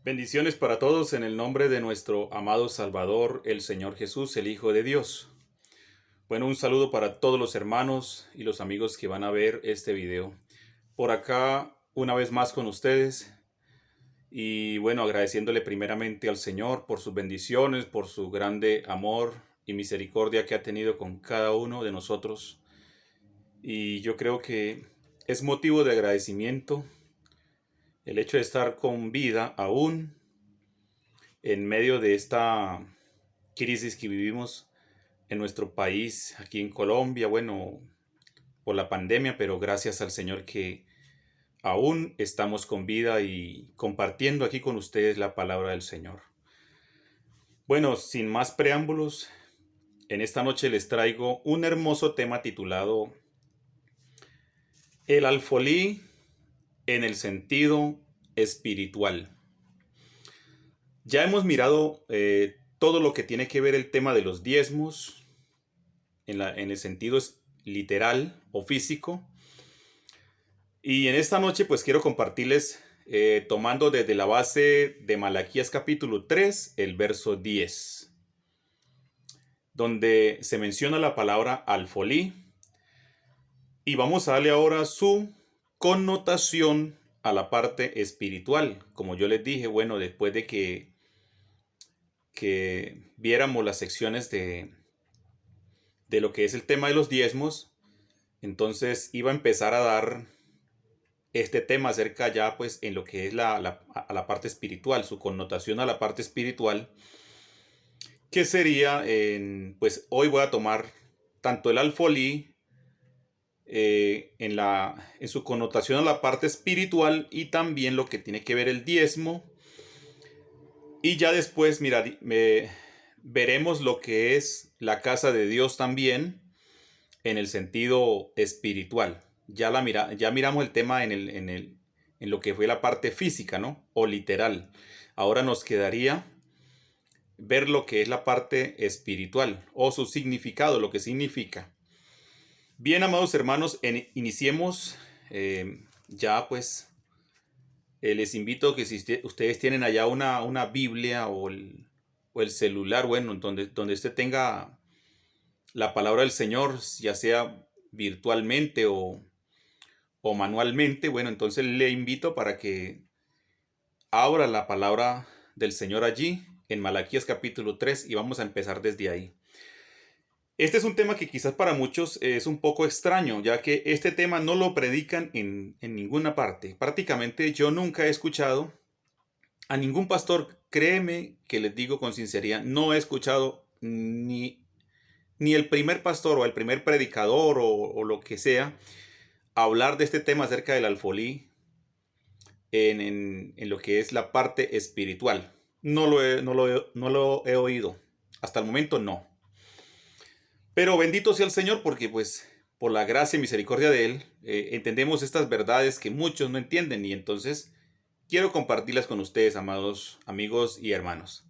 Bendiciones para todos en el nombre de nuestro amado Salvador, el Señor Jesús, el Hijo de Dios. Bueno, un saludo para todos los hermanos y los amigos que van a ver este video. Por acá, una vez más con ustedes. Y bueno, agradeciéndole primeramente al Señor por sus bendiciones, por su grande amor y misericordia que ha tenido con cada uno de nosotros. Y yo creo que es motivo de agradecimiento el hecho de estar con vida aún en medio de esta crisis que vivimos en nuestro país, aquí en Colombia, bueno, por la pandemia, pero gracias al Señor que aún estamos con vida y compartiendo aquí con ustedes la palabra del Señor. Bueno, sin más preámbulos, en esta noche les traigo un hermoso tema titulado El alfolí en el sentido espiritual. Ya hemos mirado todo lo que tiene que ver el tema de los diezmos en el sentido literal o físico. Y en esta noche pues quiero compartirles tomando desde la base de Malaquías capítulo 3, el verso 10, donde se menciona la palabra alfolí. Y vamos a darle ahora su connotación a la parte espiritual. Como yo les dije, bueno, después de que viéramos las secciones de lo que es el tema de los diezmos, entonces iba a empezar a dar este tema acerca ya pues en lo que es a la parte espiritual, su connotación a la parte espiritual, que sería, pues hoy voy a tomar tanto el alfolí en su connotación a la parte espiritual y también lo que tiene que ver el diezmo. Y ya después, veremos lo que es la casa de Dios también en el sentido espiritual. Ya miramos el tema en lo que fue la parte física, ¿no? O literal. Ahora nos quedaría ver lo que es la parte espiritual o su significado, lo que significa. Bien, amados hermanos, iniciemos ya pues. Les invito que si ustedes tienen allá una Biblia o el celular, bueno, donde usted tenga la palabra del Señor, ya sea virtualmente o manualmente, bueno, entonces le invito para que abra la palabra del Señor allí en Malaquías capítulo 3 y vamos a empezar desde ahí. Este es un tema que quizás para muchos es un poco extraño, ya que este tema no lo predican en ninguna parte. Prácticamente yo nunca he escuchado a ningún pastor, créeme que les digo con sinceridad, no he escuchado ni el primer pastor o el primer predicador o lo que sea hablar de este tema acerca del alfolí en lo que es la parte espiritual. No lo he oído. Hasta el momento no. Pero bendito sea el Señor porque pues por la gracia y misericordia de Él entendemos estas verdades que muchos no entienden y entonces quiero compartirlas con ustedes, amados amigos y hermanos.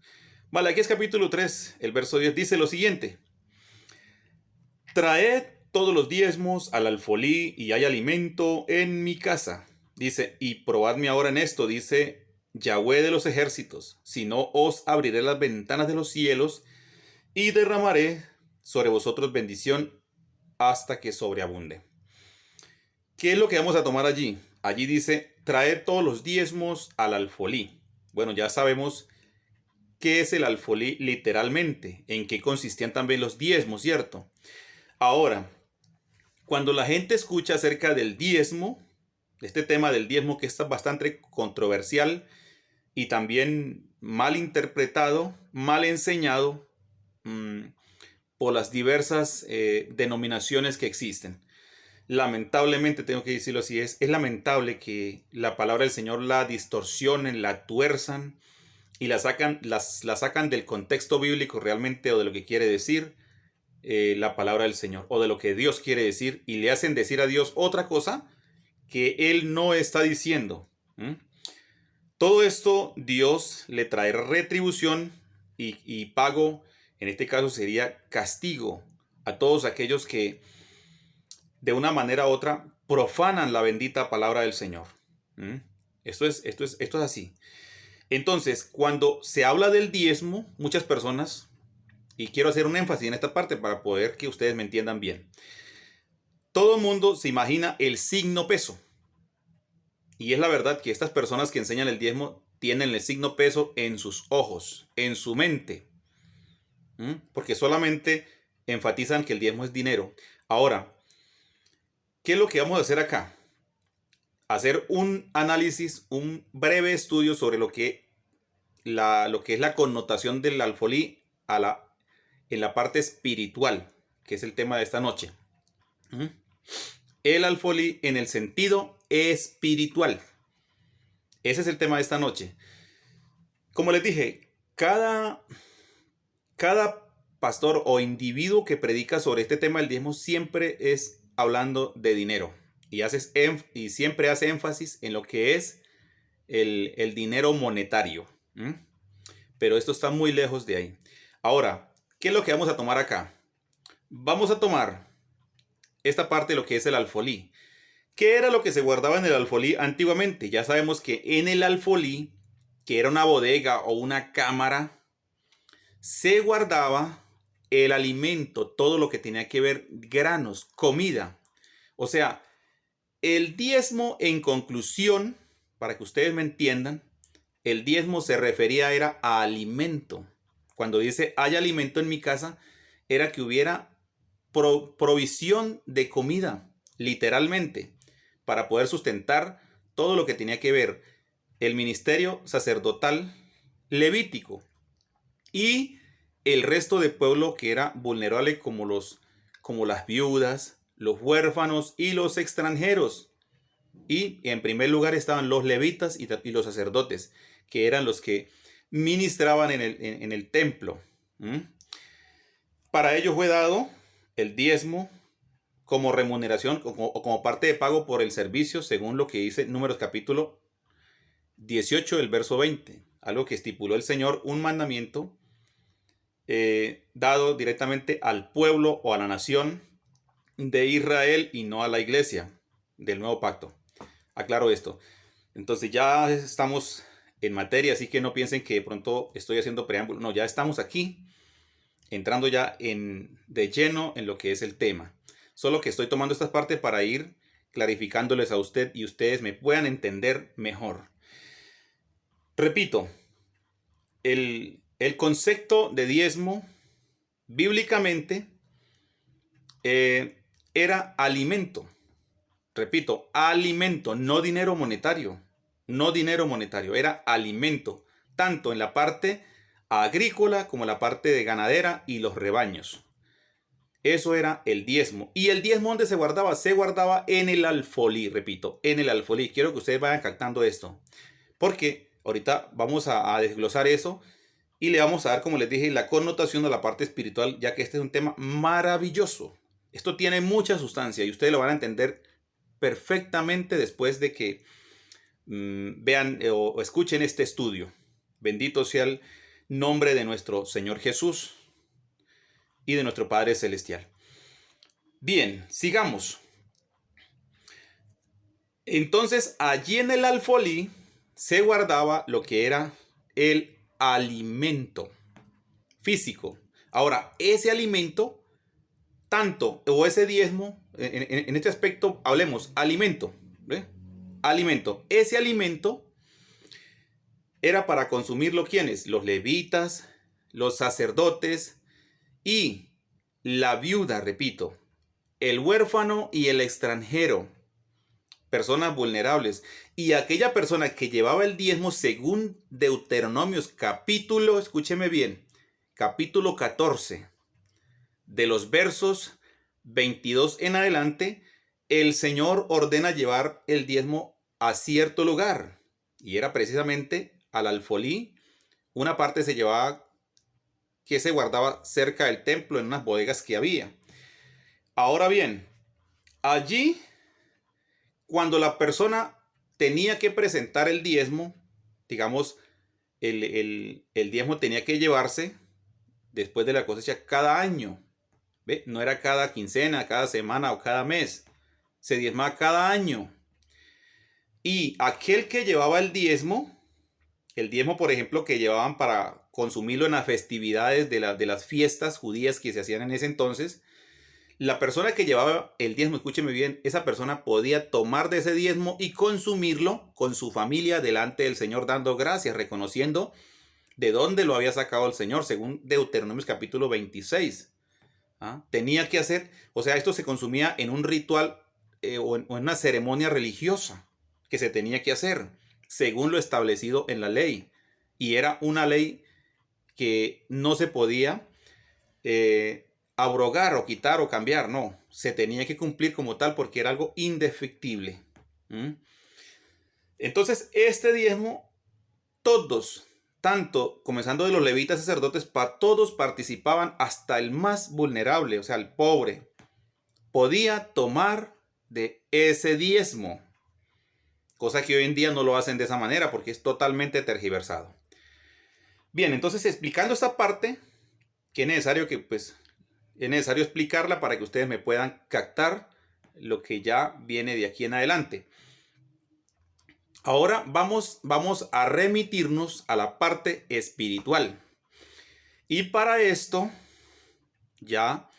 Malaquías capítulo 3, el verso 10 dice lo siguiente: Traed todos los diezmos al alfolí y hay alimento en mi casa. Dice, y probadme ahora en esto, dice Yahweh de los ejércitos, si no os abriré las ventanas de los cielos y derramaré sobre vosotros bendición hasta que sobreabunde. ¿Qué es lo que vamos a tomar allí? Allí dice, traed todos los diezmos al alfolí. Bueno, ya sabemos qué es el alfolí literalmente, en qué consistían también los diezmos, ¿cierto? Ahora, cuando la gente escucha acerca del diezmo, de este tema del diezmo que está bastante controversial y también mal interpretado, mal enseñado por las diversas denominaciones que existen. Lamentablemente, tengo que decirlo así, es lamentable que la palabra del Señor la distorsionen, la tuerzan y la sacan del contexto bíblico realmente o de lo que quiere decir la palabra del Señor o de lo que Dios quiere decir y le hacen decir a Dios otra cosa que Él no está diciendo. Todo esto Dios le trae retribución y pago, en este caso sería castigo a todos aquellos que de una manera u otra profanan la bendita palabra del Señor. Esto es así. Entonces, cuando se habla del diezmo, muchas personas, y quiero hacer un énfasis en esta parte para poder que ustedes me entiendan bien, todo el mundo se imagina el signo peso. Y es la verdad que estas personas que enseñan el diezmo tienen el signo peso en sus ojos, en su mente. Porque solamente enfatizan que el diezmo es dinero. Ahora, ¿qué es lo que vamos a hacer acá? Hacer un análisis, un breve estudio sobre lo que es la connotación del alfolí en la parte espiritual, que es el tema de esta noche. El alfolí en el sentido espiritual. Ese es el tema de esta noche. Como les dije, cada pastor o individuo que predica sobre este tema del diezmo siempre es hablando de dinero y siempre hace énfasis en lo que es el dinero monetario. Pero esto está muy lejos de ahí. Ahora, ¿qué es lo que vamos a tomar acá? Vamos a tomar esta parte de lo que es el alfolí. ¿Qué era lo que se guardaba en el alfolí antiguamente? Ya sabemos que en el alfolí, que era una bodega o una cámara, se guardaba el alimento, todo lo que tenía que ver granos, comida. O sea, el diezmo, en conclusión, para que ustedes me entiendan, el diezmo se refería era a alimento. Cuando dice hay alimento en mi casa, era que hubiera provisión de comida, literalmente, para poder sustentar todo lo que tenía que ver el ministerio sacerdotal levítico y el resto del pueblo que era vulnerable como las viudas, los huérfanos y los extranjeros. Y en primer lugar estaban los levitas y los sacerdotes, que eran los que ministraban en el templo. Para ellos fue dado el diezmo como remuneración o como parte de pago por el servicio, según lo que dice Números capítulo 18, el verso 20. Algo que estipuló el Señor, un mandamiento dado directamente al pueblo o a la nación de Israel y no a la iglesia del nuevo pacto. Aclaro esto. Entonces ya estamos en materia, así que no piensen que de pronto estoy haciendo preámbulo. No, ya estamos aquí, entrando ya de lleno en lo que es el tema. Solo que estoy tomando esta parte para ir clarificándoles a usted y ustedes me puedan entender mejor. Repito, el concepto de diezmo bíblicamente era alimento. Repito, alimento, no dinero monetario. No dinero monetario, era alimento, tanto en la parte agrícola como en la parte de ganadera y los rebaños. Eso era el diezmo. ¿Y el diezmo dónde se guardaba? Se guardaba en el alfolí, repito, en el alfolí. Quiero que ustedes vayan captando esto, porque ahorita vamos a desglosar eso y le vamos a dar, como les dije, la connotación de la parte espiritual, ya que este es un tema maravilloso. Esto tiene mucha sustancia y ustedes lo van a entender perfectamente después de que vean o escuchen este estudio. Bendito sea el nombre de nuestro Señor Jesús y de nuestro Padre Celestial. Bien, sigamos. Entonces, allí en el alfolí se guardaba lo que era el alimento físico. Ahora, ese alimento, tanto, o ese diezmo, en este aspecto, hablemos, alimento. ¿Ve? Alimento. Ese alimento era para consumirlo ¿quiénes? Los levitas, los sacerdotes y la viuda, repito, el huérfano y el extranjero, personas vulnerables. Y aquella persona que llevaba el diezmo según Deuteronomios capítulo, escúcheme bien, capítulo 14, de los versos 22 en adelante, el Señor ordena llevar el diezmo a cierto lugar. Y era precisamente al alfolí. Una parte se llevaba que se guardaba cerca del templo en unas bodegas que había. Ahora bien, allí, cuando la persona tenía que presentar el diezmo, digamos, el diezmo tenía que llevarse después de la cosecha cada año. ¿Ve? No era cada quincena, cada semana o cada mes. Se diezmaba cada año. Y aquel que llevaba el diezmo El diezmo, por ejemplo, que llevaban para consumirlo en las festividades de las fiestas judías que se hacían en ese entonces, la persona que llevaba el diezmo, escúcheme bien, esa persona podía tomar de ese diezmo y consumirlo con su familia delante del Señor, dando gracias, reconociendo de dónde lo había sacado el Señor, según Deuteronomio capítulo 26. ¿Ah? Tenía que hacer, o sea, esto se consumía en un ritual o en una ceremonia religiosa que se tenía que hacer, según lo establecido en la ley. Y era una ley que no se podía abrogar o quitar o cambiar, no. Se tenía que cumplir como tal porque era algo indefectible. ¿Mm? Entonces, este diezmo, todos, tanto comenzando de los levitas sacerdotes, todos participaban, hasta el más vulnerable, o sea, el pobre, podía tomar de ese diezmo. Cosa que hoy en día no lo hacen de esa manera porque es totalmente tergiversado. Bien, entonces explicando esta parte, que es necesario explicarla para que ustedes me puedan captar lo que ya viene de aquí en adelante. Ahora vamos a remitirnos a la parte espiritual. Y para esto ya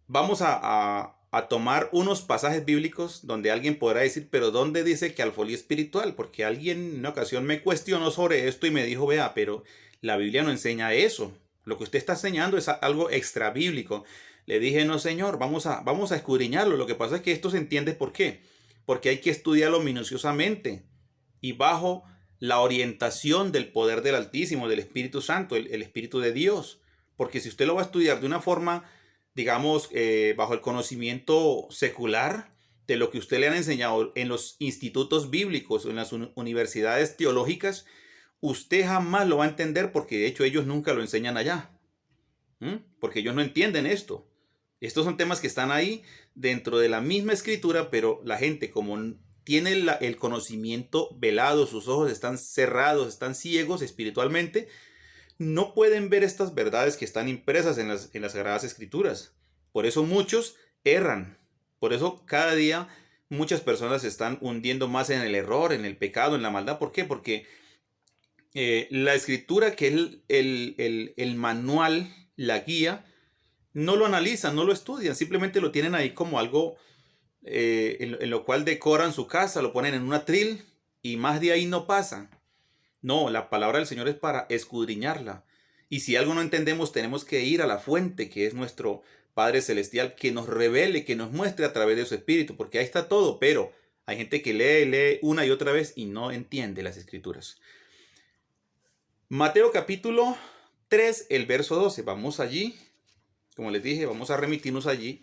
vamos a tomar unos pasajes bíblicos donde alguien podrá decir, pero ¿dónde dice que alfolí espiritual? Porque alguien en una ocasión me cuestionó sobre esto y me dijo, vea, pero la Biblia no enseña eso. Lo que usted está enseñando es algo extra bíblico. Le dije, no, señor, vamos a escudriñarlo. Lo que pasa es que esto se entiende por qué. Porque hay que estudiarlo minuciosamente y bajo la orientación del poder del Altísimo, del Espíritu Santo, el Espíritu de Dios. Porque si usted lo va a estudiar de una forma, digamos, bajo el conocimiento secular de lo que usted le han enseñado en los institutos bíblicos o en las universidades teológicas, usted jamás lo va a entender porque de hecho ellos nunca lo enseñan allá. Porque ellos no entienden esto. Estos son temas que están ahí dentro de la misma escritura, pero la gente como tiene el conocimiento velado, sus ojos están cerrados, están ciegos espiritualmente, no pueden ver estas verdades que están impresas en las Sagradas Escrituras. Por eso muchos erran. Por eso cada día muchas personas se están hundiendo más en el error, en el pecado, en la maldad. ¿Por qué? Porque la Escritura, que es el manual, la guía, no lo analizan, no lo estudian. Simplemente lo tienen ahí como algo en lo cual decoran su casa, lo ponen en un atril y más de ahí no pasa. No, la palabra del Señor es para escudriñarla. Y si algo no entendemos, tenemos que ir a la fuente, que es nuestro Padre Celestial, que nos revele, que nos muestre a través de su Espíritu, porque ahí está todo, pero hay gente que lee una y otra vez y no entiende las Escrituras. Mateo capítulo 3, el verso 12. Vamos allí, como les dije, vamos a remitirnos allí.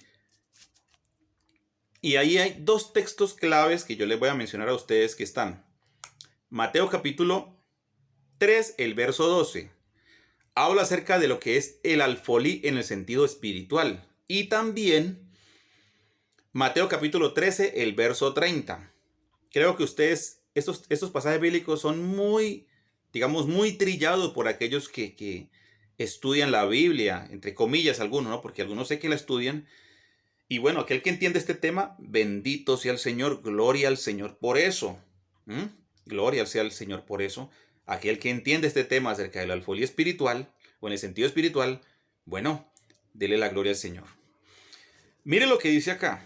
Y ahí hay dos textos claves que yo les voy a mencionar a ustedes que están. Mateo capítulo 3, el verso 12. Habla acerca de lo que es el alfolí en el sentido espiritual. Y también Mateo capítulo 13, el verso 30. Creo que ustedes, estos pasajes bíblicos son muy, digamos, muy trillados por aquellos que estudian la Biblia, entre comillas algunos, ¿no? Porque algunos sé que la estudian. Y bueno, aquel que entiende este tema, bendito sea el Señor, gloria al Señor por eso. Gloria sea al Señor por eso. Aquel que entiende este tema acerca de la alfolía espiritual, o en el sentido espiritual, bueno, dele la gloria al Señor. Mire lo que dice acá.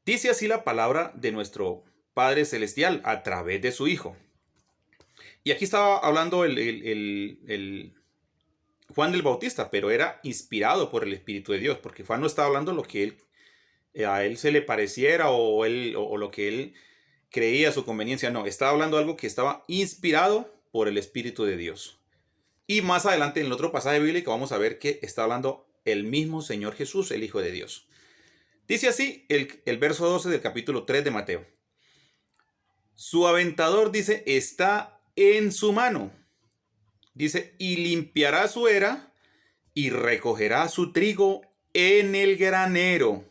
Dice así la palabra de nuestro Padre Celestial a través de su Hijo. Y aquí estaba hablando el Juan el Bautista, pero era inspirado por el Espíritu de Dios, porque Juan no estaba hablando lo que a él se le pareciera o lo que él creía a su conveniencia, no, estaba hablando algo que estaba inspirado por el Espíritu de Dios. Y más adelante en el otro pasaje bíblico vamos a ver que está hablando el mismo Señor Jesús, el Hijo de Dios. Dice así el verso 12 del capítulo 3 de Mateo. Su aventador, dice, está en su mano. Dice, y limpiará su era y recogerá su trigo en el granero.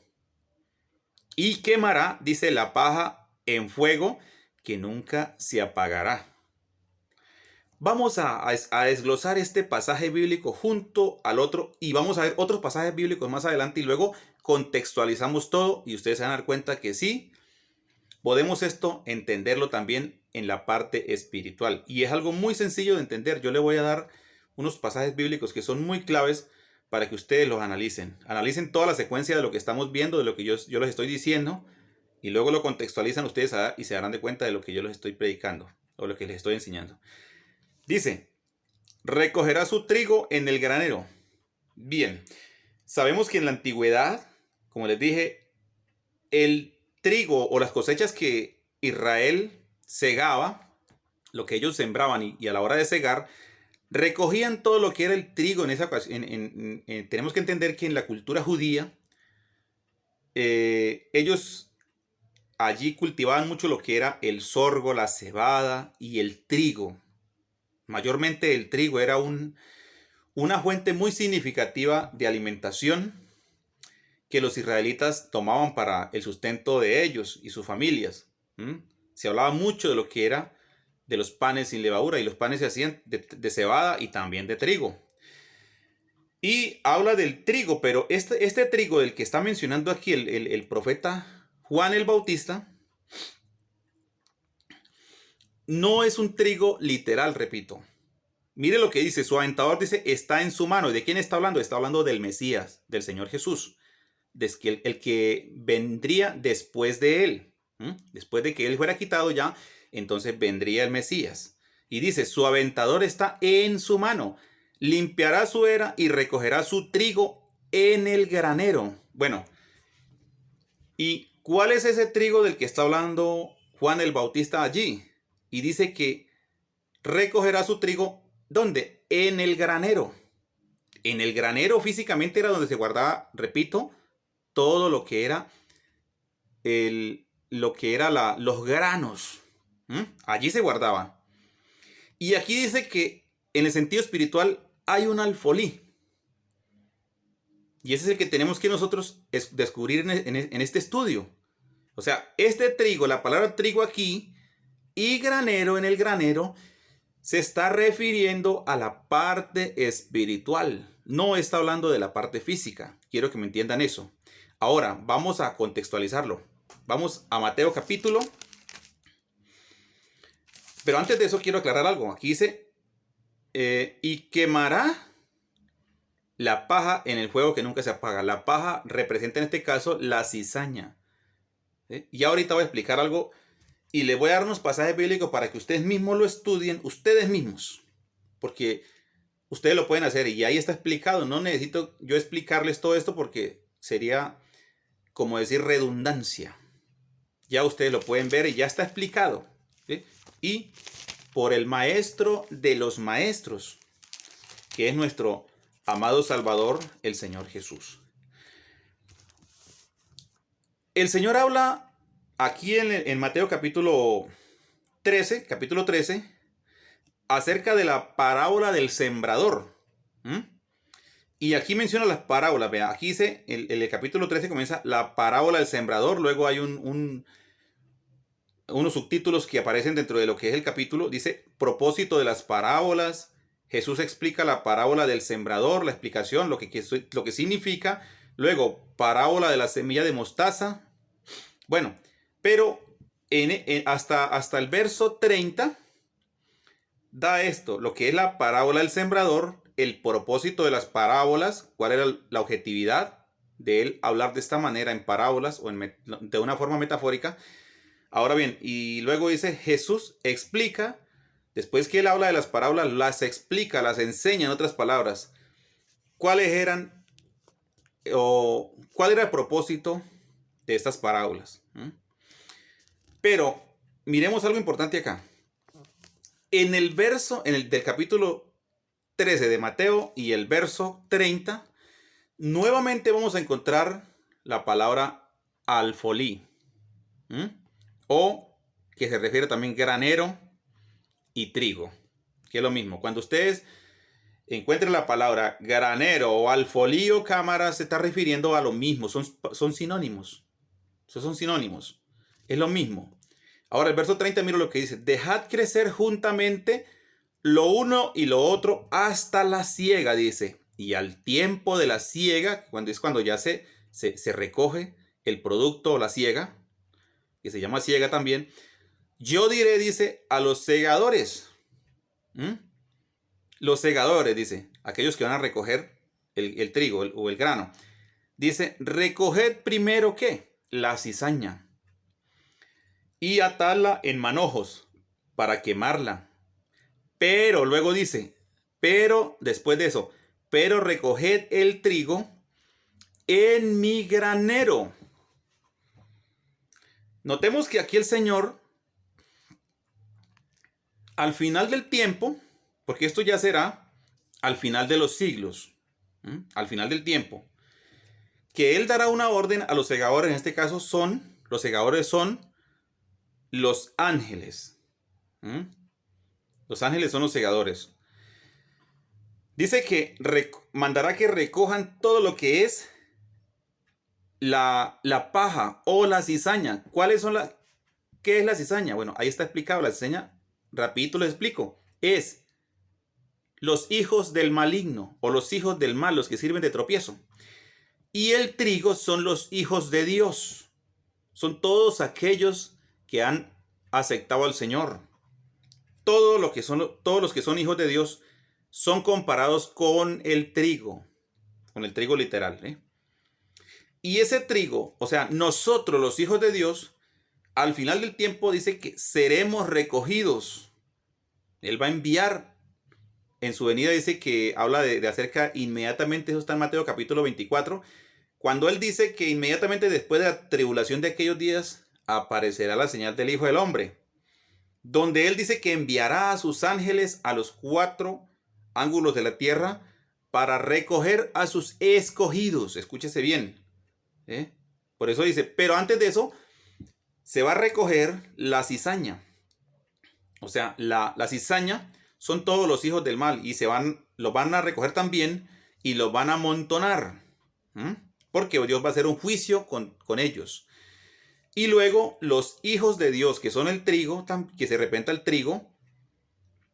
Y quemará, dice, la paja en fuego que nunca se apagará. Vamos a desglosar este pasaje bíblico junto al otro y vamos a ver otros pasajes bíblicos más adelante y luego contextualizamos todo y ustedes se van a dar cuenta que sí, podemos esto entenderlo también en la parte espiritual. Y es algo muy sencillo de entender. Yo le voy a dar unos pasajes bíblicos que son muy claves para que ustedes los analicen. Analicen toda la secuencia de lo que estamos viendo, de lo que yo les estoy diciendo, y luego lo contextualizan ustedes y se darán de cuenta de lo que yo les estoy predicando o lo que les estoy enseñando. Dice, recogerá su trigo en el granero. Bien, sabemos que en la antigüedad, como les dije, el trigo o las cosechas que Israel segaba, lo que ellos sembraban y a la hora de segar, recogían todo lo que era el trigo en esa ocasión. Tenemos que entender que en la cultura judía, ellos allí cultivaban mucho lo que era el sorgo, la cebada y el trigo. Mayormente el trigo era una fuente muy significativa de alimentación que los israelitas tomaban para el sustento de ellos y sus familias. Se hablaba mucho de lo que era de los panes sin levadura, y los panes se hacían de cebada y también de trigo. Y habla del trigo, pero este trigo del que está mencionando aquí el profeta Juan el Bautista no es un trigo literal, repito. Mire lo que dice, su aventador dice, está en su mano. ¿Y de quién está hablando? Está hablando del Mesías, del Señor Jesús, el que vendría después de él. Después de que él fuera quitado ya, entonces vendría el Mesías. Y dice, su aventador está en su mano. Limpiará su era y recogerá su trigo en el granero. Bueno, ¿y cuál es ese trigo del que está hablando Juan el Bautista allí? Y dice que recogerá su trigo, ¿dónde? En el granero. En el granero físicamente era donde se guardaba, repito, todo lo que era los granos. Allí se guardaban. Y aquí dice que en el sentido espiritual hay un alfolí. Y ese es el que tenemos que nosotros descubrir en este estudio. O sea, este trigo, la palabra trigo aquí y granero en el granero, se está refiriendo a la parte espiritual. No está hablando de la parte física. Quiero que me entiendan eso. Ahora, vamos a contextualizarlo. Vamos a Mateo capítulo. Pero antes de eso quiero aclarar algo. Aquí dice, y quemará la paja en el fuego que nunca se apaga. La paja representa en este caso la cizaña. Y ahorita voy a explicar algo y les voy a dar unos pasajes bíblicos para que ustedes mismos lo estudien, ustedes mismos. Porque ustedes lo pueden hacer y ahí está explicado. No necesito yo explicarles todo esto porque sería como decir redundancia. Ya ustedes lo pueden ver y ya está explicado. ¿Sí? Y por el maestro de los maestros, que es nuestro amado Salvador, el Señor Jesús. El Señor habla aquí en Mateo capítulo 13, acerca de la parábola del sembrador. Y aquí menciona las parábolas. Vea, aquí dice, el capítulo 13 comienza la parábola del sembrador. Luego hay unos subtítulos que aparecen dentro de lo que es el capítulo. Dice, propósito de las parábolas. Jesús explica la parábola del sembrador, la explicación, lo que significa. Luego, parábola de la semilla de mostaza. Bueno, pero hasta el verso 30 da esto, lo que es la parábola del sembrador, el propósito de las parábolas, cuál era la objetividad de él hablar de esta manera en parábolas o de una forma metafórica. Ahora bien, y luego dice, Jesús explica, después que él habla de las parábolas, las explica, las enseña en otras palabras, cuáles eran o cuál era el propósito de estas parábolas. Pero miremos algo importante acá. En el verso, del capítulo 13 de Mateo y el verso 30, nuevamente vamos a encontrar la palabra alfolí, o que se refiere también granero y trigo, que es lo mismo. Cuando ustedes encuentren la palabra granero o alfolí o cámara, se está refiriendo a lo mismo, son sinónimos. Esos son sinónimos, es lo mismo. Ahora el verso 30, mira lo que dice, dejad crecer juntamente lo uno y lo otro hasta la siega, dice. Y al tiempo de la siega, cuando ya se recoge el producto o la siega, que se llama siega también, yo diré, dice, a los segadores. ¿Mm? Los segadores, dice, aquellos que van a recoger el trigo o el grano. Dice, recoged primero, ¿qué? La cizaña. Y atadla en manojos para quemarla. Pero luego dice, pero después de eso, pero recoged el trigo en mi granero. Notemos que aquí el Señor, al final del tiempo, porque esto ya será al final de los siglos, al final del tiempo, que Él dará una orden a los segadores. En este caso los segadores son los ángeles. Los ángeles son los segadores. Dice que mandará que recojan todo lo que es la paja o la cizaña. ¿Qué es la cizaña? Bueno, ahí está explicado la cizaña. Rapidito les explico. Es los hijos del maligno o los hijos del mal, los que sirven de tropiezo. Y el trigo son los hijos de Dios. Son todos aquellos que han aceptado al Señor. Todos los que son hijos de Dios son comparados con el trigo literal, ¿eh? Y ese trigo, o sea, nosotros los hijos de Dios, al final del tiempo dice que seremos recogidos. Él va a enviar en su venida, dice que habla de acerca inmediatamente, eso está en Mateo capítulo 24, cuando él dice que inmediatamente después de la tribulación de aquellos días aparecerá la señal del Hijo del Hombre, donde él dice que enviará a sus ángeles a los 4 ángulos de la tierra para recoger a sus escogidos. Escúchese bien, ¿eh? Por eso dice, pero antes de eso se va a recoger la cizaña. O sea, la cizaña son todos los hijos del mal y lo van a recoger también y lo van a amontonar. Porque Dios va a hacer un juicio con ellos. Y luego los hijos de Dios, que son el trigo, que se representa el trigo,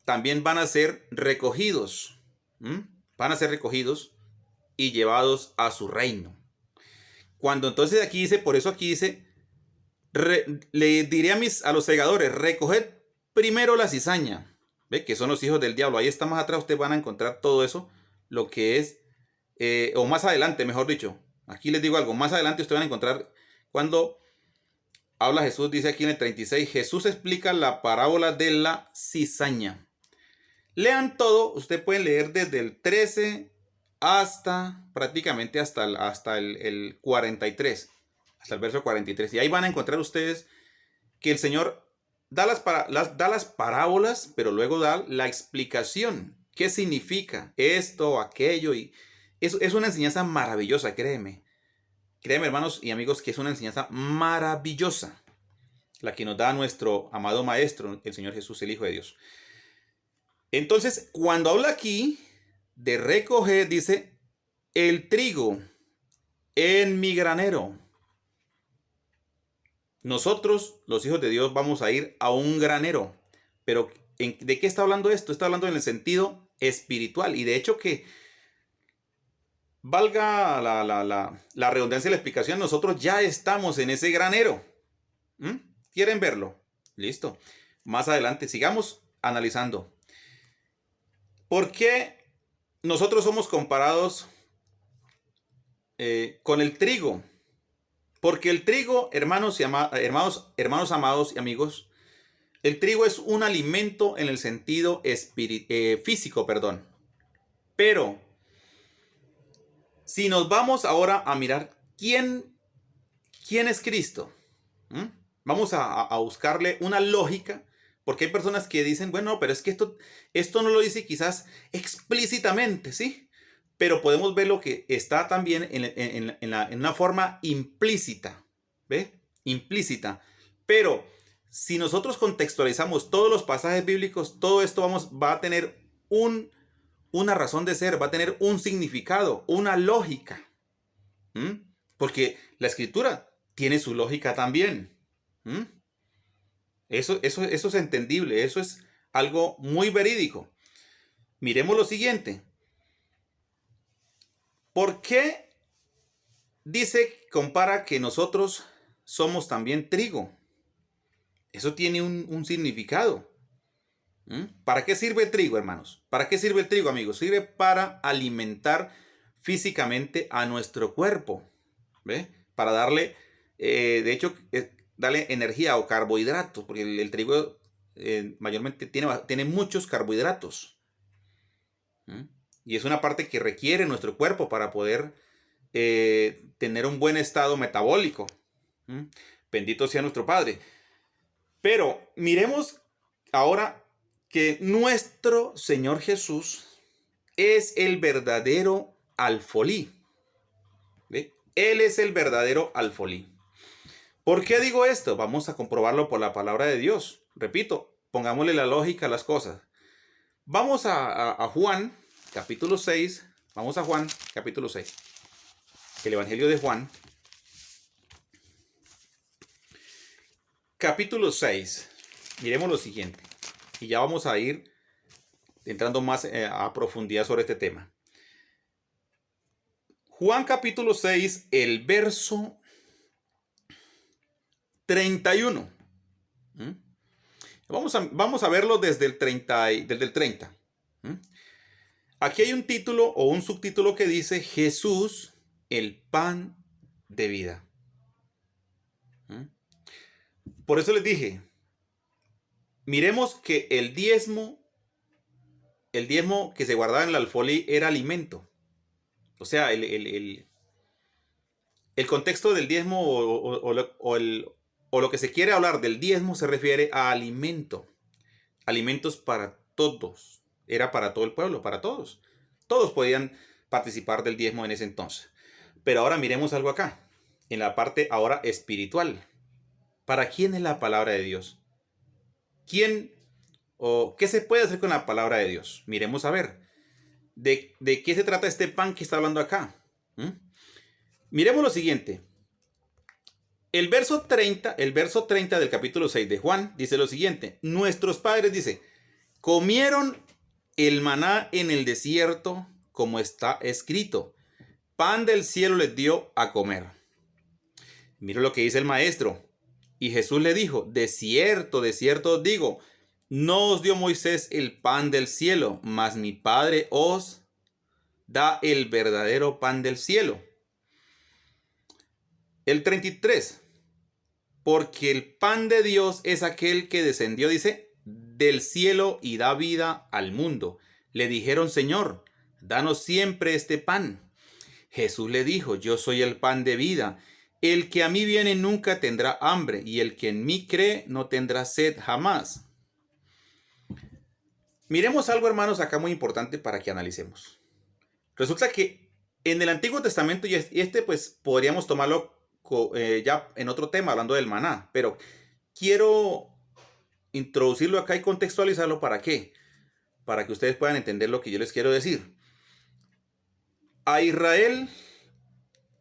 también van a ser recogidos. Van a ser recogidos y llevados a su reino. Cuando entonces aquí dice, por eso aquí dice, le diré a los segadores, recoged primero la cizaña. ¿Ve? Que son los hijos del diablo. Ahí está más atrás, ustedes van a encontrar todo eso, lo que es, o más adelante, mejor dicho. Aquí les digo algo, más adelante ustedes van a encontrar cuando habla Jesús, dice aquí en el 36, Jesús explica la parábola de la cizaña. Lean todo, ustedes pueden leer desde el 13 hasta prácticamente hasta el 43, hasta el verso 43. Y ahí van a encontrar ustedes que el Señor da las parábolas, pero luego da la explicación. ¿Qué significa esto, aquello? Y es una enseñanza maravillosa, créeme. Créeme, hermanos y amigos, que es una enseñanza maravillosa la que nos da nuestro amado Maestro, el Señor Jesús, el Hijo de Dios. Entonces, cuando habla aquí de recoger, dice, el trigo en mi granero. Nosotros, los hijos de Dios, vamos a ir a un granero. Pero, ¿de qué está hablando esto? Está hablando en el sentido espiritual. Y de hecho que, valga la redundancia y la explicación, nosotros ya estamos en ese granero. ¿Quieren verlo? Listo. Más adelante, sigamos analizando. ¿Por qué nosotros somos comparados con el trigo? Porque el trigo, hermanos amados y amigos, el trigo es un alimento en el sentido físico, perdón. Pero, si nos vamos ahora a mirar quién es Cristo, vamos a buscarle una lógica, porque hay personas que dicen, bueno, pero es que esto no lo dice quizás explícitamente, ¿sí? Pero podemos ver lo que está también en una forma implícita, ¿ve? Implícita. Pero si nosotros contextualizamos todos los pasajes bíblicos, todo esto va a tener una razón de ser, va a tener un significado, una lógica. Porque la escritura tiene su lógica también. Eso es entendible, eso es algo muy verídico. Miremos lo siguiente. ¿Por qué compara que nosotros somos también trigo? Eso tiene un significado. ¿Para qué sirve el trigo, hermanos? ¿Para qué sirve el trigo, amigos? Sirve para alimentar físicamente a nuestro cuerpo. ¿Ve? Para darle, de hecho, darle energía o carbohidratos, porque el trigo mayormente tiene muchos carbohidratos. Y es una parte que requiere nuestro cuerpo para poder tener un buen estado metabólico. Bendito sea nuestro Padre. Pero miremos ahora que nuestro Señor Jesús es el verdadero alfolí. ¿Ve? Él es el verdadero alfolí. ¿Por qué digo esto? Vamos a comprobarlo por la palabra de Dios. Repito, pongámosle la lógica a las cosas. Vamos a Juan, capítulo 6. Vamos a Juan, capítulo 6. El Evangelio de Juan, capítulo 6. Miremos lo siguiente. Y ya vamos a ir entrando más a profundidad sobre este tema. Juan capítulo 6, el verso 31. Vamos a verlo desde el 30. Aquí hay un título o un subtítulo que dice Jesús, el pan de vida. Por eso les dije, miremos que el diezmo que se guardaba en el alfolí era alimento. O sea, el contexto del diezmo o lo que se quiere hablar del diezmo se refiere a alimento. Alimentos para todos. Era para todo el pueblo, para todos. Todos podían participar del diezmo en ese entonces. Pero ahora miremos algo acá, en la parte ahora espiritual. ¿Para quién es la palabra de Dios? ¿Quién o qué se puede hacer con la palabra de Dios? Miremos a ver. ¿De qué se trata este pan que está hablando acá? Miremos lo siguiente. El verso 30 del capítulo 6 de Juan dice lo siguiente. Nuestros padres, dice, comieron el maná en el desierto, como está escrito. Pan del cielo les dio a comer. Mira lo que dice el maestro. Y Jesús le dijo, de cierto os digo, no os dio Moisés el pan del cielo, mas mi Padre os da el verdadero pan del cielo. El 33. Porque el pan de Dios es aquel que descendió, dice, del cielo y da vida al mundo. Le dijeron, Señor, danos siempre este pan. Jesús le dijo, yo soy el pan de vida. El que a mí viene nunca tendrá hambre, y el que en mí cree no tendrá sed jamás. Miremos algo, hermanos, acá muy importante para que analicemos. Resulta que en el Antiguo Testamento, y este pues podríamos tomarlo ya en otro tema, hablando del maná, pero quiero introducirlo acá y contextualizarlo. ¿Para qué? Para que ustedes puedan entender lo que yo les quiero decir. A Israel,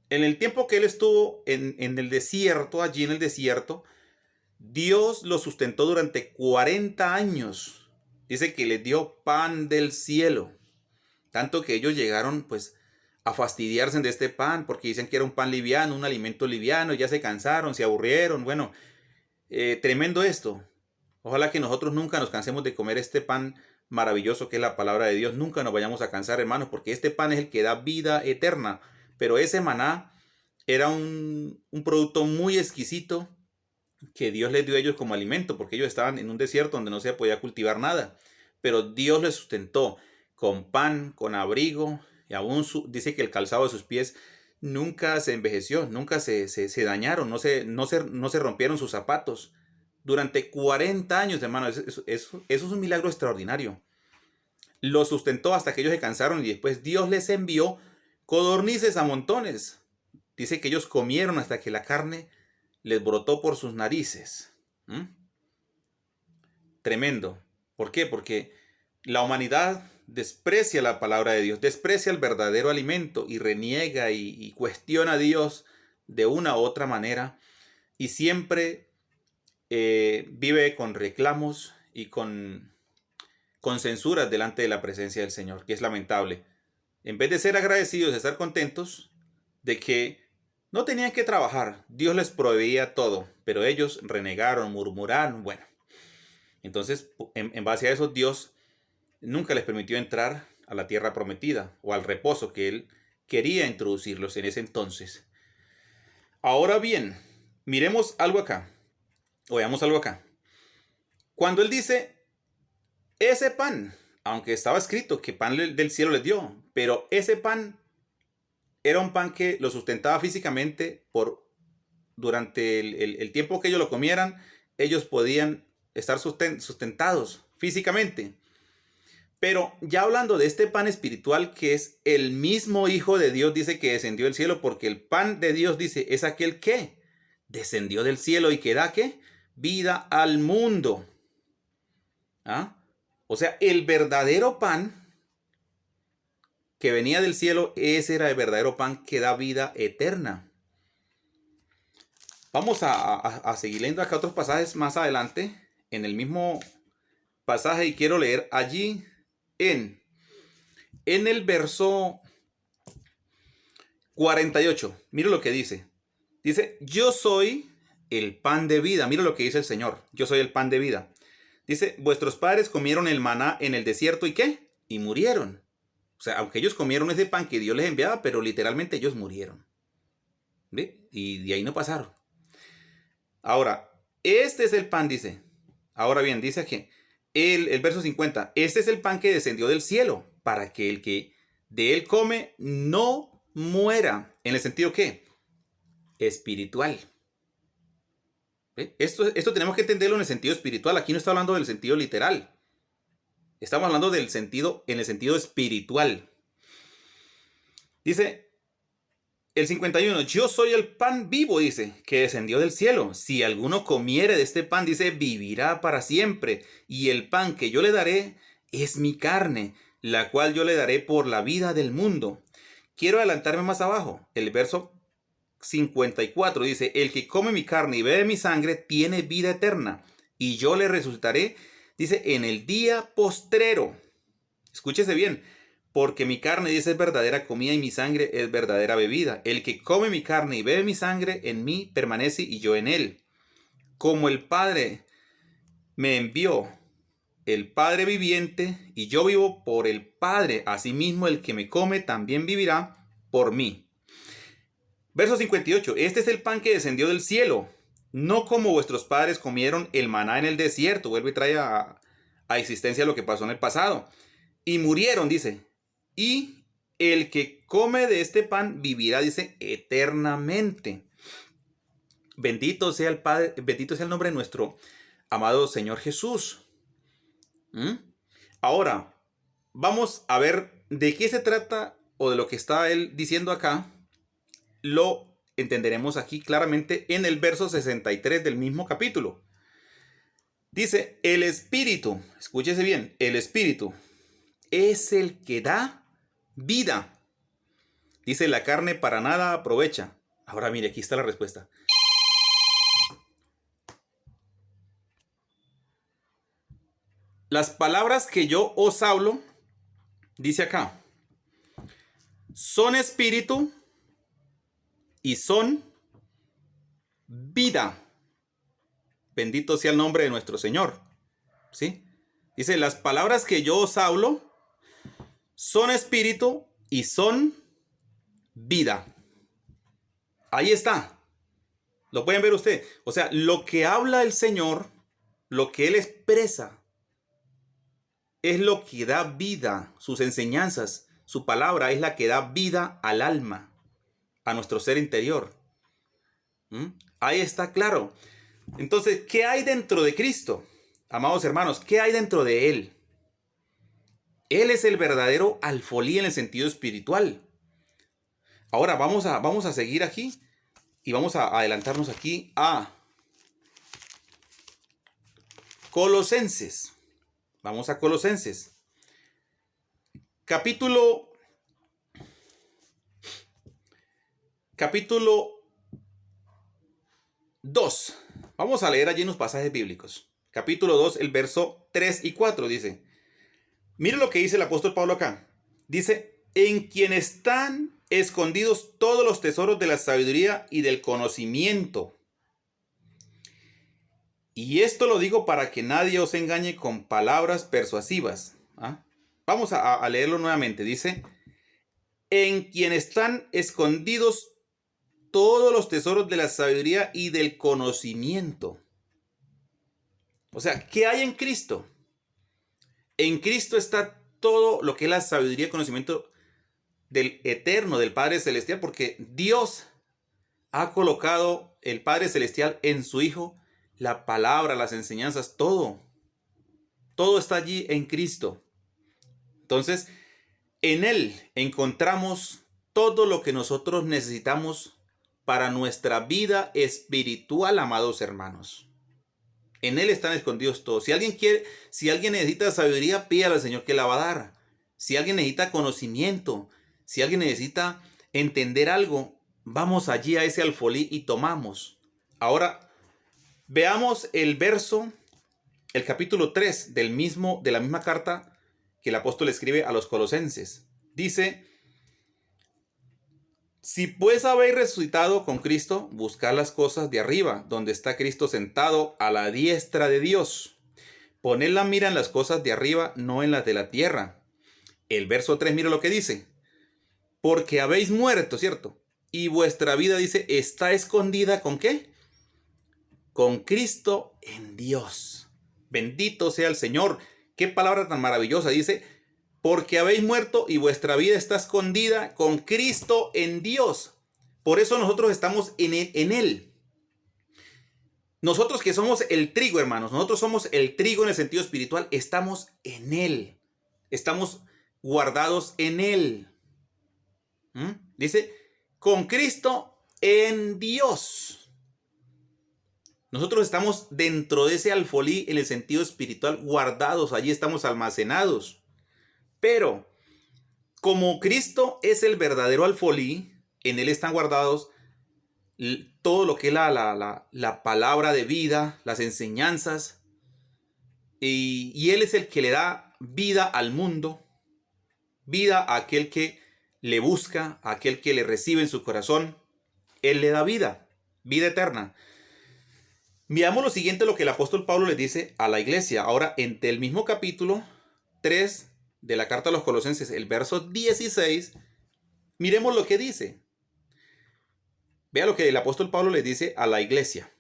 en el tiempo que él estuvo en el desierto, allí en el desierto, Dios lo sustentó durante 40 años. Dice que les dio pan del cielo. Tanto que ellos llegaron pues a fastidiarse de este pan porque dicen que era un pan liviano, un alimento liviano, ya se cansaron, se aburrieron. Bueno, tremendo esto. Ojalá que nosotros nunca nos cansemos de comer este pan maravilloso que es la palabra de Dios. Nunca nos vayamos a cansar, hermanos, porque este pan es el que da vida eterna. Pero ese maná era un producto muy exquisito que Dios les dio a ellos como alimento, porque ellos estaban en un desierto donde no se podía cultivar nada. Pero Dios les sustentó con pan, con abrigo, y aún dice que el calzado de sus pies nunca se envejeció, nunca se dañaron, no se rompieron sus zapatos. Durante 40 años, hermano, eso es un milagro extraordinario. Los sustentó hasta que ellos se cansaron y después Dios les envió codornices a montones. Dice que ellos comieron hasta que la carne les brotó por sus narices. Tremendo. ¿Por qué? Porque la humanidad desprecia la palabra de Dios, desprecia el verdadero alimento y reniega y cuestiona a Dios de una u otra manera y siempre vive con reclamos y con censuras delante de la presencia del Señor, que es lamentable. En vez de ser agradecidos, de estar contentos de que No tenían que trabajar, Dios les proveía todo, pero ellos renegaron, murmuraron, bueno. Entonces, en base a eso, Dios nunca les permitió entrar a la tierra prometida o al reposo que Él quería introducirlos en ese entonces. Ahora bien, miremos algo acá, o veamos algo acá. Cuando Él dice, ese pan, aunque estaba escrito que pan del cielo les dio, pero ese pan era un pan que lo sustentaba físicamente durante el tiempo que ellos lo comieran, ellos podían estar sustentados físicamente. Pero ya hablando de este pan espiritual que es el mismo Hijo de Dios, dice que descendió del cielo, porque el pan de Dios, dice, es aquel que descendió del cielo y que da, ¿qué? Vida al mundo. ¿Ah? O sea, el verdadero pan que venía del cielo, ese era el verdadero pan que da vida eterna. Vamos a seguir leyendo acá otros pasajes más adelante, en el mismo pasaje, y quiero leer allí en el verso 48. Mira lo que dice. Dice, yo soy el pan de vida. Mira lo que dice el Señor. Yo soy el pan de vida. Dice, vuestros padres comieron el maná en el desierto, ¿y qué? Y murieron. O sea, aunque ellos comieron ese pan que Dios les enviaba, pero literalmente ellos murieron. ¿Ve? Y de ahí no pasaron. Ahora, este es el pan, dice. Ahora bien, dice aquí, el verso 50. Este es el pan que descendió del cielo, para que el que de él come no muera. ¿En el sentido qué? Espiritual. ¿Ve? Esto tenemos que entenderlo en el sentido espiritual. Aquí no está hablando del sentido literal. Estamos hablando del sentido, en el sentido espiritual. Dice el 51, yo soy el pan vivo, dice, que descendió del cielo. Si alguno comiere de este pan, dice, vivirá para siempre. Y el pan que yo le daré es mi carne, la cual yo le daré por la vida del mundo. Quiero adelantarme más abajo. El verso 54 dice, el que come mi carne y bebe mi sangre tiene vida eterna, y yo le resucitaré, dice, en el día postrero. Escúchese bien. Porque mi carne, dice, es verdadera comida y mi sangre es verdadera bebida. El que come mi carne y bebe mi sangre, en mí permanece y yo en él. Como el Padre me envió, el Padre viviente, y yo vivo por el Padre, asimismo el que me come también vivirá por mí. Verso 58. Este es el pan que descendió del cielo, no como vuestros padres comieron el maná en el desierto. Vuelve y trae a existencia lo que pasó en el pasado. Y murieron, dice. Y el que come de este pan vivirá, dice, eternamente. Bendito sea el Padre, bendito sea el nombre de nuestro amado Señor Jesús. Ahora, vamos a ver de qué se trata o de lo que está él diciendo acá. Lo entenderemos aquí claramente en el verso 63 del mismo capítulo. Dice, el Espíritu, escúchese bien, el Espíritu es el que da vida. Dice, la carne para nada aprovecha. Ahora mire, aquí está la respuesta. Las palabras que yo os hablo, dice acá, son espíritu y son vida. Bendito sea el nombre de nuestro Señor. ¿Sí? Dice, las palabras que yo os hablo son espíritu y son vida. Ahí está. Lo pueden ver usted. O sea, lo que habla el Señor, lo que Él expresa, es lo que da vida. Sus enseñanzas, su palabra es la que da vida al alma, a nuestro ser interior. Ahí está claro. Entonces, ¿qué hay dentro de Cristo? Amados hermanos, ¿qué hay dentro de Él? Él es el verdadero alfolí en el sentido espiritual. Ahora vamos a seguir aquí y vamos a adelantarnos aquí a Colosenses. Vamos a Colosenses. Capítulo 2. Vamos a leer allí unos pasajes bíblicos. Capítulo 2, el verso 3 y 4 dice. Mire lo que dice el apóstol Pablo acá. Dice, en quien están escondidos todos los tesoros de la sabiduría y del conocimiento. Y esto lo digo para que nadie os engañe con palabras persuasivas. ¿Ah? Vamos a leerlo nuevamente. Dice, en quien están escondidos todos los tesoros de la sabiduría y del conocimiento. O sea, ¿qué hay en Cristo? En Cristo está todo lo que es la sabiduría y conocimiento del eterno, del Padre Celestial, porque Dios ha colocado el Padre Celestial en su Hijo, la palabra, las enseñanzas, todo. Todo está allí en Cristo. Entonces, en Él encontramos todo lo que nosotros necesitamos para nuestra vida espiritual, amados hermanos. En Él están escondidos todos. Si alguien necesita sabiduría, pídale al Señor que la va a dar. Si alguien necesita conocimiento, si alguien necesita entender algo, vamos allí a ese alfolí y tomamos. Ahora, veamos el capítulo 3 de la misma carta que el apóstol escribe a los colosenses. Dice, si pues habéis resucitado con Cristo, buscad las cosas de arriba, donde está Cristo sentado a la diestra de Dios. Poned la mira en las cosas de arriba, no en las de la tierra. El verso 3, mira lo que dice. Porque habéis muerto, ¿cierto? Y vuestra vida, dice, está escondida ¿con qué? Con Cristo en Dios. Bendito sea el Señor. Qué palabra tan maravillosa. Dice, porque habéis muerto y vuestra vida está escondida con Cristo en Dios. Por eso nosotros estamos en Él. Nosotros que somos el trigo, hermanos, nosotros somos el trigo en el sentido espiritual, estamos en Él. Estamos guardados en Él. Dice, con Cristo en Dios. Nosotros estamos dentro de ese alfolí en el sentido espiritual, guardados, allí estamos almacenados. Pero, como Cristo es el verdadero alfolí, en Él están guardados todo lo que es la palabra de vida, las enseñanzas, y Él es el que le da vida al mundo, vida a aquel que le busca, a aquel que le recibe en su corazón. Él le da vida, vida eterna. Veamos lo siguiente, lo que el apóstol Pablo le dice a la iglesia. Ahora, en el mismo capítulo 3 de la carta a los Colosenses, el verso 16, miremos lo que dice. Vea lo que el apóstol Pablo le dice a la iglesia,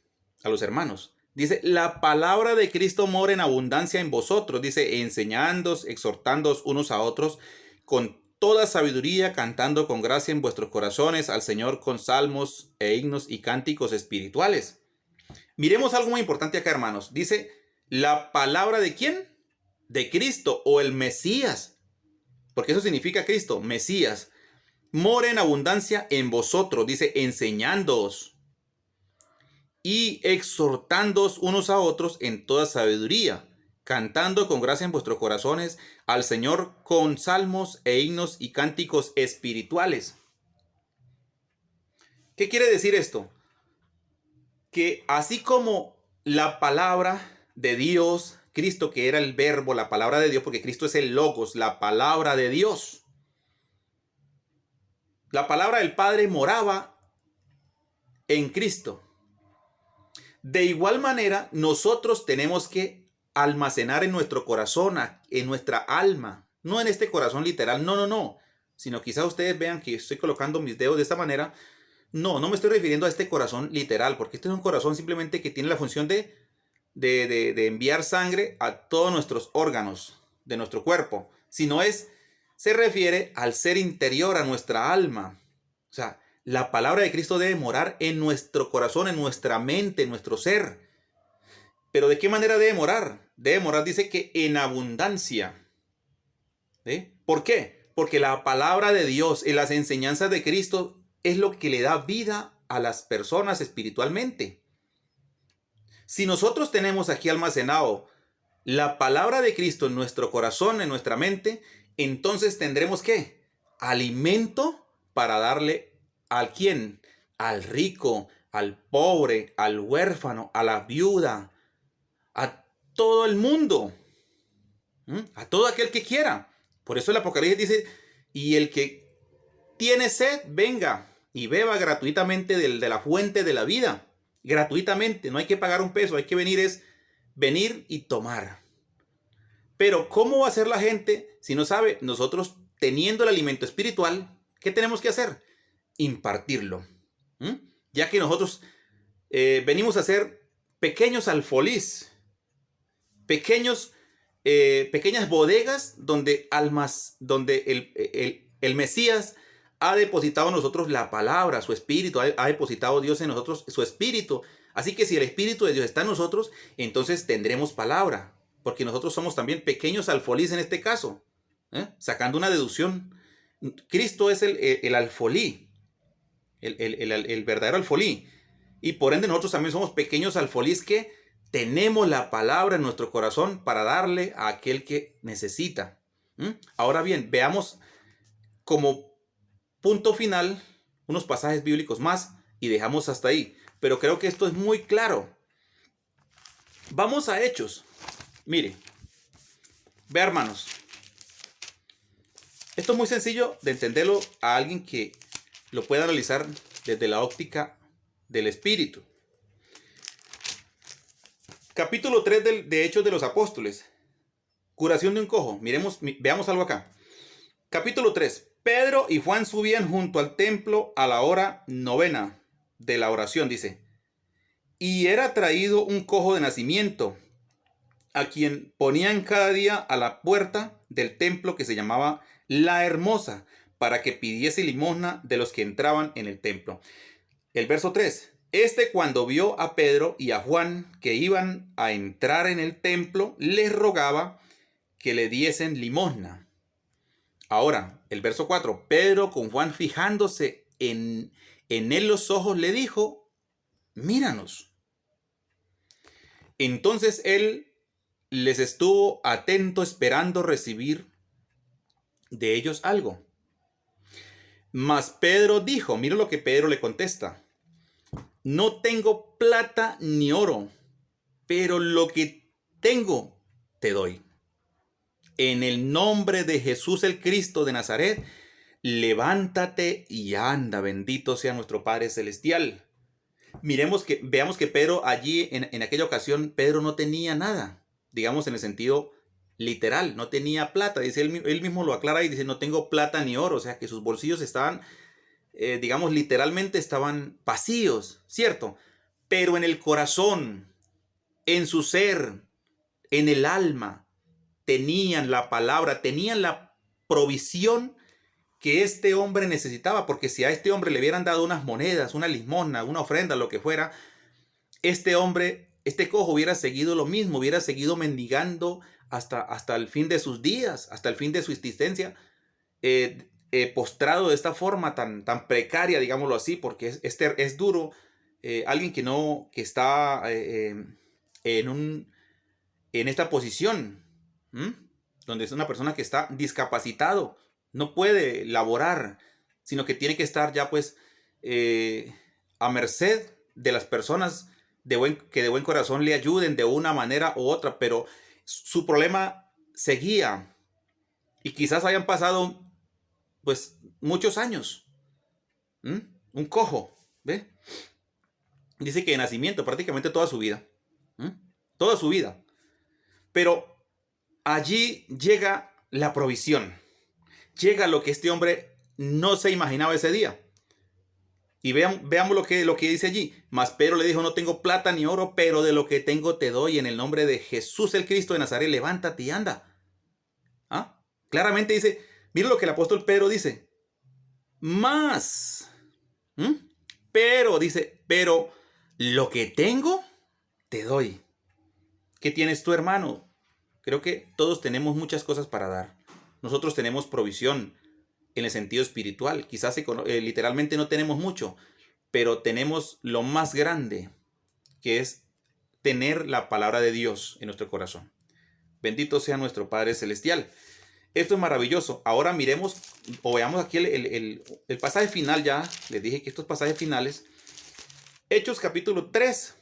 a los hermanos. Dice, la palabra de Cristo mora en abundancia en vosotros. Dice, enseñándoos, exhortándoos unos a otros con toda sabiduría, cantando con gracia en vuestros corazones al Señor con salmos e himnos y cánticos espirituales. Miremos algo muy importante acá, hermanos. Dice, la palabra ¿de quién? De Cristo o el Mesías. Porque eso significa Cristo, Mesías. Mora en abundancia en vosotros, dice, enseñándoos y exhortándoos unos a otros en toda sabiduría, cantando con gracia en vuestros corazones al Señor con salmos e himnos y cánticos espirituales. ¿Qué quiere decir esto? Que así como la palabra de Dios, Cristo que era el verbo, la palabra de Dios, porque Cristo es el logos, la palabra de Dios. La palabra del Padre moraba en Cristo. De igual manera, nosotros tenemos que almacenar en nuestro corazón, en nuestra alma, no en este corazón literal, no, sino quizás ustedes vean que estoy colocando mis dedos de esta manera. No me estoy refiriendo a este corazón literal, porque este es un corazón simplemente que tiene la función de enviar sangre a todos nuestros órganos de nuestro cuerpo, sino se refiere al ser interior, a nuestra alma. O sea, la palabra de Cristo debe morar en nuestro corazón, en nuestra mente, en nuestro ser. ¿Pero de qué manera debe morar? Debe morar, dice que en abundancia. ¿Sí? ¿Por qué? Porque la palabra de Dios y las enseñanzas de Cristo es lo que le da vida a las personas espiritualmente. Si nosotros tenemos aquí almacenado la palabra de Cristo en nuestro corazón, en nuestra mente, entonces tendremos ¿qué? Alimento para darle ¿al quién? Al rico, al pobre, al huérfano, a la viuda, a todo el mundo, a todo aquel que quiera. Por eso el Apocalipsis dice, y el que tiene sed, venga y beba gratuitamente de la fuente de la vida. Gratuitamente, no hay que pagar un peso, hay que venir y tomar. Pero ¿cómo va a ser la gente si no sabe? Nosotros, teniendo el alimento espiritual, ¿qué tenemos que hacer? Impartirlo. Ya que nosotros venimos a ser pequeños alfolís, pequeñas bodegas donde el Mesías ha depositado en nosotros la palabra, su espíritu, ha depositado Dios en nosotros su espíritu. Así que si el espíritu de Dios está en nosotros, entonces tendremos palabra, porque nosotros somos también pequeños alfolís en este caso, sacando una deducción. Cristo es el alfolí, el verdadero alfolí, y por ende nosotros también somos pequeños alfolís que tenemos la palabra en nuestro corazón para darle a aquel que necesita. Ahora bien, veamos como punto final unos pasajes bíblicos más y dejamos hasta ahí. Pero creo que esto es muy claro. Vamos a Hechos. Mire, ve, hermanos. Esto es muy sencillo de entenderlo a alguien que lo pueda analizar desde la óptica del espíritu. Capítulo 3 de Hechos de los Apóstoles. Curación de un cojo. Veamos algo acá. Capítulo 3. Pedro y Juan subían junto al templo a la hora 9 de la oración, dice. Y era traído un cojo de nacimiento, a quien ponían cada día a la puerta del templo que se llamaba La Hermosa, para que pidiese limosna de los que entraban en el templo. El verso 3. Cuando vio a Pedro y a Juan que iban a entrar en el templo, les rogaba que le diesen limosna. Ahora, el verso 4. Pedro, con Juan fijándose en él los ojos, le dijo: míranos. Entonces él les estuvo atento, esperando recibir de ellos algo. Mas Pedro dijo, mira lo que Pedro le contesta: no tengo plata ni oro, pero lo que tengo te doy. En el nombre de Jesús el Cristo de Nazaret, levántate y anda. Bendito sea nuestro Padre Celestial. Veamos que Pedro allí, en aquella ocasión, Pedro no tenía nada. Digamos en el sentido literal, no tenía plata. Dice, él mismo lo aclara y dice, no tengo plata ni oro. O sea que sus bolsillos estaban, digamos, literalmente estaban vacíos, ¿cierto? Pero en el corazón, en su ser, en el alma, tenían la palabra, tenían la provisión que este hombre necesitaba, porque si a este hombre le hubieran dado unas monedas, una limosna, una ofrenda, lo que fuera, este hombre, este cojo hubiera seguido lo mismo, hubiera seguido mendigando hasta el fin de sus días, hasta el fin de su existencia, postrado de esta forma tan precaria, digámoslo así, porque es duro. Alguien que está en esta posición, donde es una persona que está discapacitado, no puede laborar, sino que tiene que estar ya pues a merced de las personas que de buen corazón le ayuden de una manera u otra, pero su problema seguía y quizás hayan pasado pues muchos años. Un cojo, ¿ve? Dice que de nacimiento, prácticamente toda su vida. Toda su vida. Pero allí llega la provisión. Llega lo que este hombre no se imaginaba ese día. Y veamos lo que dice allí. Mas Pedro le dijo, no tengo plata ni oro, pero de lo que tengo te doy. En el nombre de Jesús el Cristo de Nazaret, levántate y anda. Claramente dice, mira lo que el apóstol Pedro dice. Más. Pero, dice, pero lo que tengo te doy. ¿Qué tienes tú, hermano? Creo que todos tenemos muchas cosas para dar. Nosotros tenemos provisión en el sentido espiritual. Quizás literalmente no tenemos mucho, pero tenemos lo más grande, que es tener la palabra de Dios en nuestro corazón. Bendito sea nuestro Padre Celestial. Esto es maravilloso. Ahora miremos o veamos aquí el pasaje final ya. Les dije que estos pasajes finales. Hechos capítulo 2,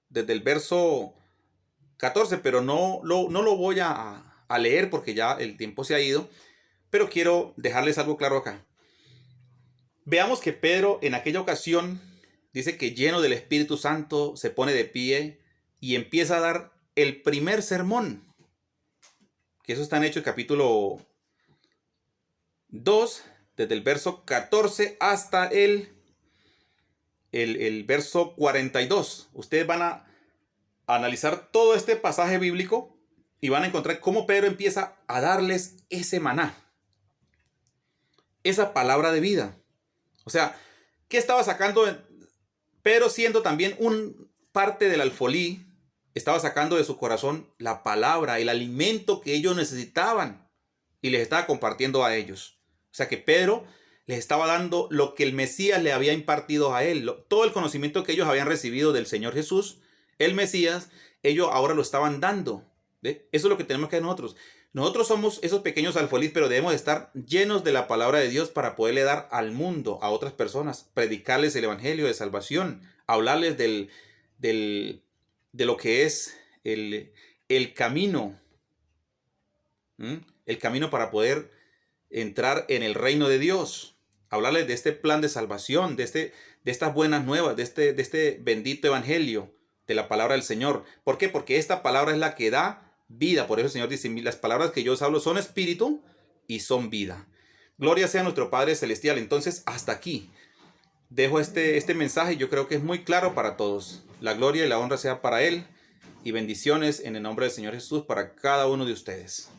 desde el verso 14, pero no lo voy a leer porque ya el tiempo se ha ido. Pero quiero dejarles algo claro acá. Veamos que Pedro en aquella ocasión dice que lleno del Espíritu Santo se pone de pie y empieza a dar el primer sermón. Que eso está en Hechos capítulo 2, desde el verso 14 hasta el verso 42. Ustedes van a analizar todo este pasaje bíblico y van a encontrar cómo Pedro empieza a darles ese maná, esa palabra de vida. O sea, ¿qué estaba sacando Pedro, siendo también un parte del alfolí? Estaba sacando de su corazón la palabra, el alimento que ellos necesitaban, y les estaba compartiendo a ellos. O sea que Pedro les estaba dando lo que el Mesías le había impartido a él, todo el conocimiento que ellos habían recibido del Señor Jesús, el Mesías, ellos ahora lo estaban dando. ¿Ve? Eso es lo que tenemos que hacer nosotros. Nosotros somos esos pequeños alfolís, pero debemos estar llenos de la palabra de Dios para poderle dar al mundo, a otras personas, predicarles el evangelio de salvación, hablarles de lo que es el camino, el camino para poder entrar en el reino de Dios, hablarles de este plan de salvación, de estas buenas nuevas, de este bendito evangelio, de la palabra del Señor. ¿Por qué? Porque esta palabra es la que da vida. Por eso el Señor dice, las palabras que yo os hablo son espíritu y son vida. Gloria sea a nuestro Padre Celestial. Entonces, hasta aquí dejo este mensaje. Yo creo que es muy claro para todos. La gloria y la honra sea para Él. Y bendiciones en el nombre del Señor Jesús para cada uno de ustedes.